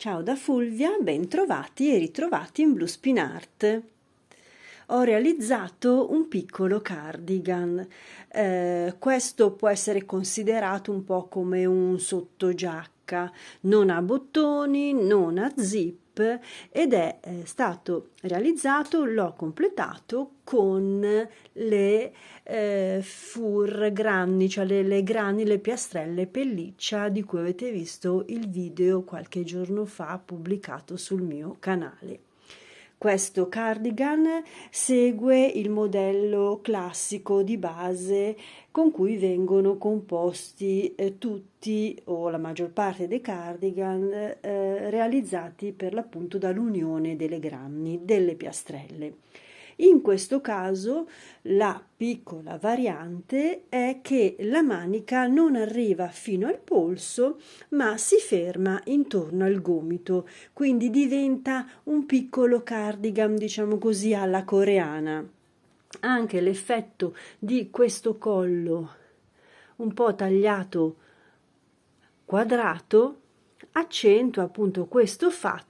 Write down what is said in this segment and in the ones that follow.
Ciao da Fulvia, bentrovati e ritrovati in Blue Spin Art. Ho realizzato un piccolo cardigan. Questo può essere considerato un po' come un sottogiacca, non ha bottoni, non ha zip ed è stato realizzato, l'ho completato con le fur granny, cioè le grani, le piastrelle pelliccia di cui avete visto il video qualche giorno fa pubblicato sul mio canale. Questo cardigan segue il modello classico di base con cui vengono composti tutti o la maggior parte dei cardigan realizzati per l'appunto dall'unione delle granny, delle piastrelle. In questo caso la piccola variante è che la manica non arriva fino al polso, ma si ferma intorno al gomito, quindi diventa un piccolo cardigan, diciamo così, alla coreana. Anche l'effetto di questo collo un po' tagliato quadrato accentua appunto questo fatto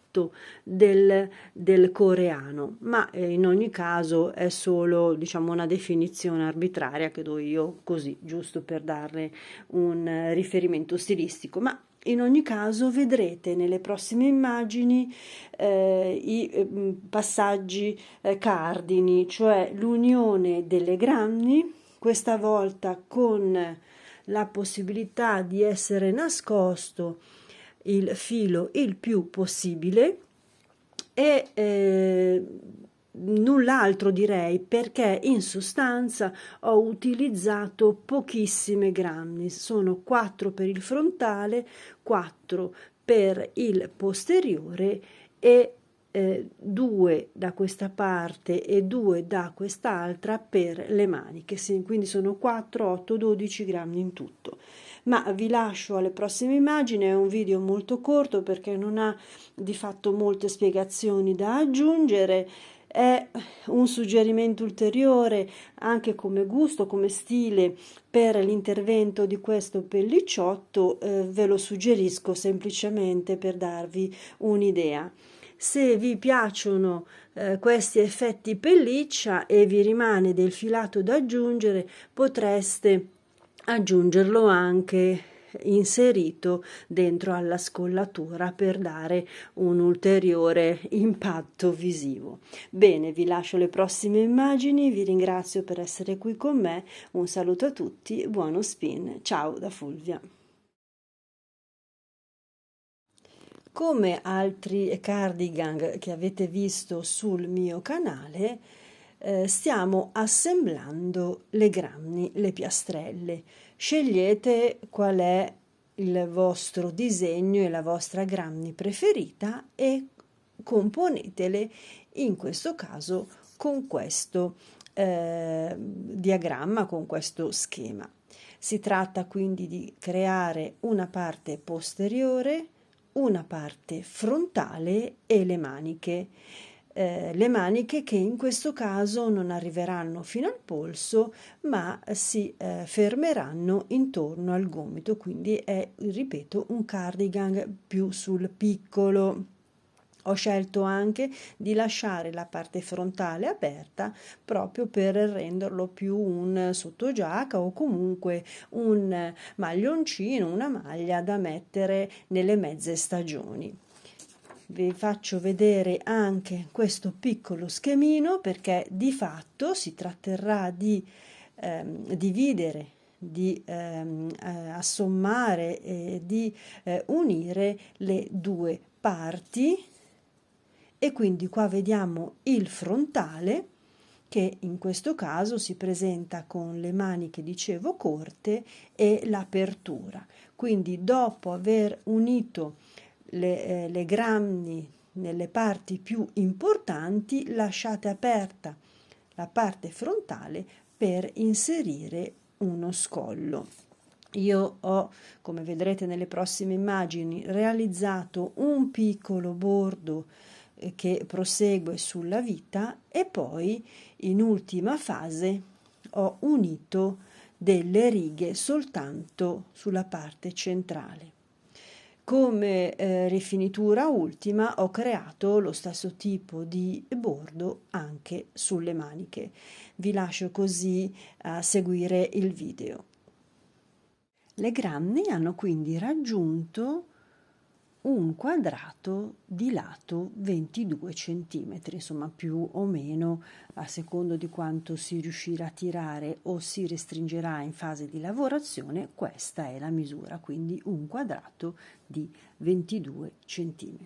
del coreano, ma in ogni caso è solo, diciamo, una definizione arbitraria che do io così, giusto per darle un riferimento stilistico, ma in ogni caso vedrete nelle prossime immagini i passaggi cardini, cioè l'unione delle granny, questa volta con la possibilità di essere nascosto il filo il più possibile e null'altro direi, perché in sostanza ho utilizzato pochissime granny, sono 4 per il frontale, 4 per il posteriore e 2 da questa parte e 2 da quest'altra per le maniche, quindi sono 4, 8, 12 grammi in tutto. Ma vi lascio alle prossime immagini, è un video molto corto perché non ha di fatto molte spiegazioni da aggiungere, è un suggerimento ulteriore anche come gusto, come stile per l'intervento di questo pellicciotto, ve lo suggerisco semplicemente per darvi un'idea. Se vi piacciono questi effetti pelliccia e vi rimane del filato da aggiungere, potreste aggiungerlo anche inserito dentro alla scollatura per dare un ulteriore impatto visivo. Bene, vi lascio le prossime immagini, vi ringrazio per essere qui con me, un saluto a tutti, buono spin, ciao da Fulvia. Come altri cardigan che avete visto sul mio canale, stiamo assemblando le granny, le piastrelle. Scegliete qual è il vostro disegno e la vostra granny preferita e componetele in questo caso con questo diagramma, con questo schema. Si tratta quindi di creare una parte posteriore, una parte frontale e le maniche. Le maniche che in questo caso non arriveranno fino al polso ma si fermeranno intorno al gomito, quindi è, ripeto, un cardigan più sul piccolo. Ho scelto anche di lasciare la parte frontale aperta proprio per renderlo più un sottogiacca o comunque un maglioncino, una maglia da mettere nelle mezze stagioni. Vi faccio vedere anche questo piccolo schemino perché di fatto si tratterà di dividere, di assommare e di unire le due parti. E quindi qua vediamo il frontale che in questo caso si presenta con le maniche, dicevo, corte e l'apertura. Quindi dopo aver unito le granny nelle parti più importanti, lasciate aperta la parte frontale per inserire uno scollo. Io ho, come vedrete nelle prossime immagini, realizzato un piccolo bordo che prosegue sulla vita e poi in ultima fase ho unito delle righe soltanto sulla parte centrale. Come rifinitura ultima ho creato lo stesso tipo di bordo anche sulle maniche. Vi lascio così a seguire il video. Le granny hanno quindi raggiunto un quadrato di lato 22 cm, insomma più o meno a secondo di quanto si riuscirà a tirare o si restringerà in fase di lavorazione. Questa è la misura, quindi un quadrato di 22 cm.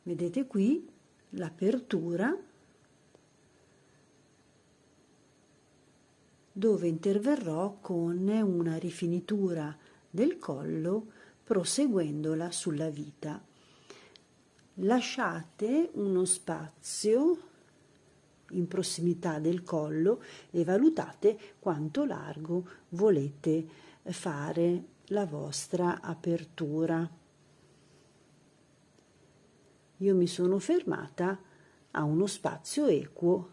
Vedete qui l'apertura dove interverrò con una rifinitura del collo proseguendola sulla vita. Lasciate uno spazio in prossimità del collo e valutate quanto largo volete fare la vostra apertura. Io mi sono fermata a uno spazio equo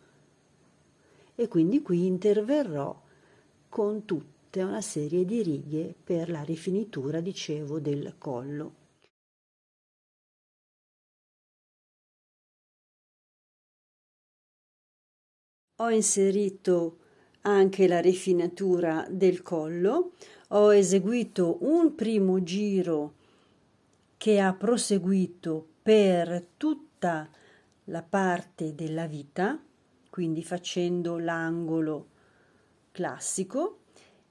e quindi qui interverrò con tutta una serie di righe per la rifinitura, dicevo, del collo. Ho inserito anche la rifinatura del collo, ho eseguito un primo giro che ha proseguito per tutta la parte della vita, quindi facendo l'angolo classico,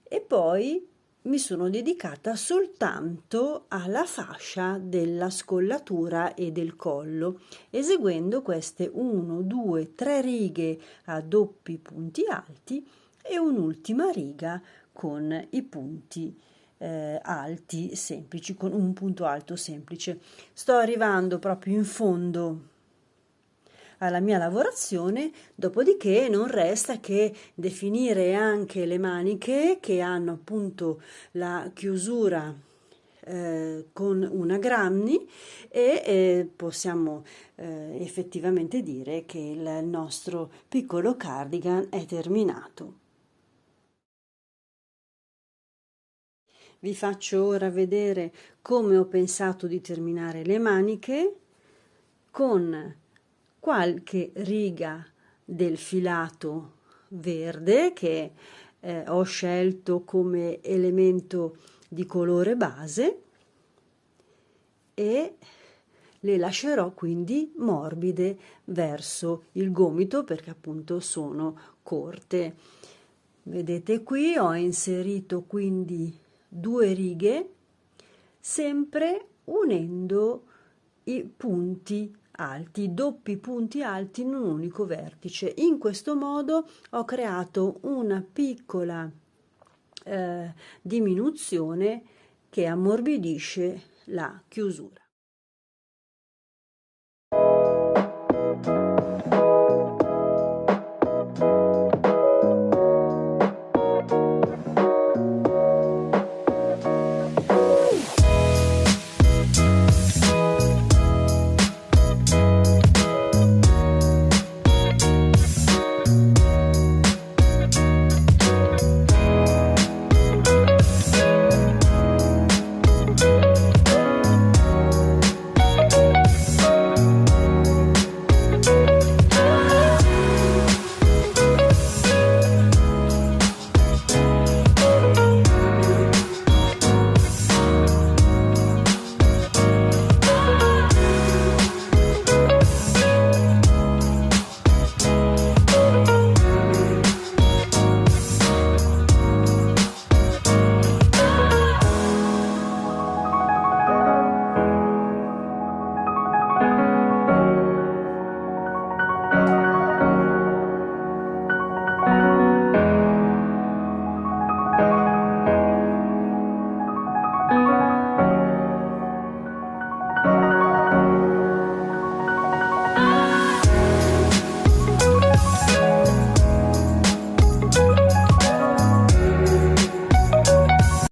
e poi mi sono dedicata soltanto alla fascia della scollatura e del collo, eseguendo queste 1, 2, 3 righe a doppi punti alti e un'ultima riga con i punti alti semplici, con un punto alto semplice. Sto arrivando proprio in fondo alla mia lavorazione, dopodiché non resta che definire anche le maniche che hanno appunto la chiusura con una granny e possiamo effettivamente dire che il nostro piccolo cardigan è terminato. Vi faccio ora vedere come ho pensato di terminare le maniche con qualche riga del filato verde che ho scelto come elemento di colore base e le lascerò quindi morbide verso il gomito perché appunto sono corte. Vedete qui ho inserito quindi 2 righe sempre unendo i punti alti, doppi punti alti in un unico vertice. In questo modo ho creato una piccola diminuzione che ammorbidisce la chiusura.